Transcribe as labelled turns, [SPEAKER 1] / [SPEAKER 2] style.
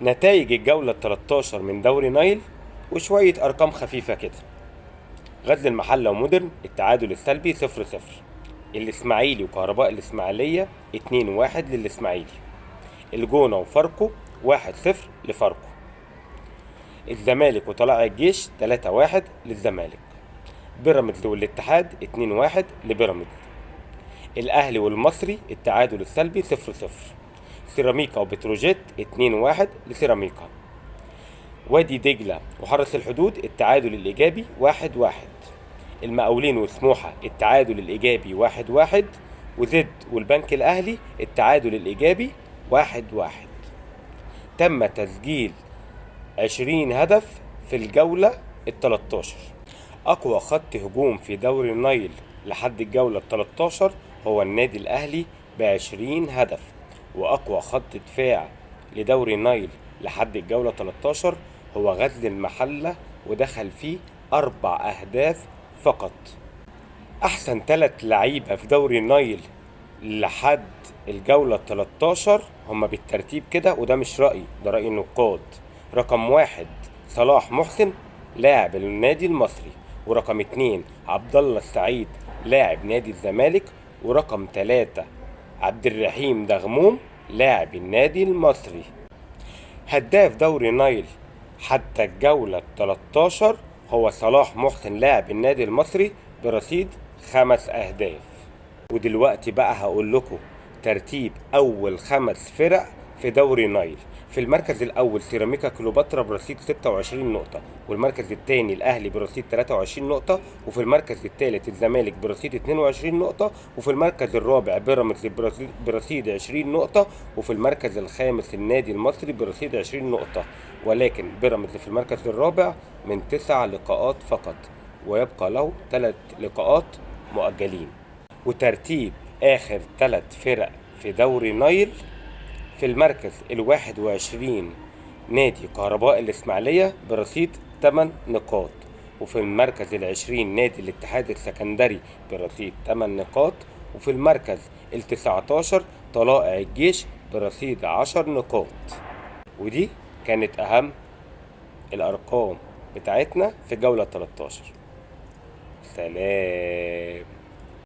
[SPEAKER 1] نتائج الجولة 13 من دوري نايل وشوية أرقام خفيفة كده. غزل المحلة ومودرن التعادل السلبي 0-0. الإسماعيلي وكهرباء الإسماعيلية 2-1 للإسماعيلي. الجونة وفاركو 1-0 لفاركو. الزمالك وطلائع الجيش 3-1 للزمالك. بيراميدز والاتحاد 2-1 لبيراميدز. الأهلي والمصري التعادل السلبي 0-0. سيراميكا وبتروجيت 2-1 لسيراميكا. وادي دجلة وحرس الحدود التعادل الإيجابي 1-1. المقاولين وسموحة التعادل الإيجابي 1-1. وزد والبنك الأهلي التعادل الإيجابي 1-1. تم تسجيل 20 هدف في الجولة 13. أقوى خط هجوم في دوري النايل لحد الجولة 13 هو النادي الأهلي ب20 هدف. وأقوى خط دفاع لدوري النايل لحد الجولة 13 هو غزل المحلة ودخل فيه 4 أهداف فقط. أحسن 3 لعيبة في دوري النايل لحد الجولة 13 هما بالترتيب كده، وده مش رأيي، ده رأي النقاد. رقم 1 صلاح محسن لاعب النادي المصري، ورقم 2 عبد الله السعيد لاعب نادي الزمالك، ورقم 3 عبد الرحيم دغموم لاعب النادي المصري. هداف دوري نايل حتى الجولة 13 هو صلاح محسن لاعب النادي المصري برصيد 5 أهداف. ودلوقتي بقى هقول لكم ترتيب أول 5 فرق في دوري نايل. في المركز الأول سيراميكا كليوباترا برصيد 26 نقطة، والمركز الثاني الأهلي برصيد 23 نقطة، وفي المركز الثالث الزمالك برصيد 22 نقطة، وفي المركز الرابع بيراميدز برصيد 20 نقطة، وفي المركز الخامس النادي المصري برصيد 20 نقطة. ولكن بيراميدز في المركز الرابع من 9 لقاءات فقط، ويبقى له 3 لقاءات مؤجلين. وترتيب آخر 3 فرق في دوري نايل: في المركز 21 نادي كهرباء الإسماعيلية برصيد 8 نقاط، وفي المركز 20 نادي الاتحاد السكندري برصيد 8 نقاط، وفي المركز 19 طلائع الجيش برصيد 10 نقاط. ودي كانت أهم الأرقام بتاعتنا في جولة 13. سلام.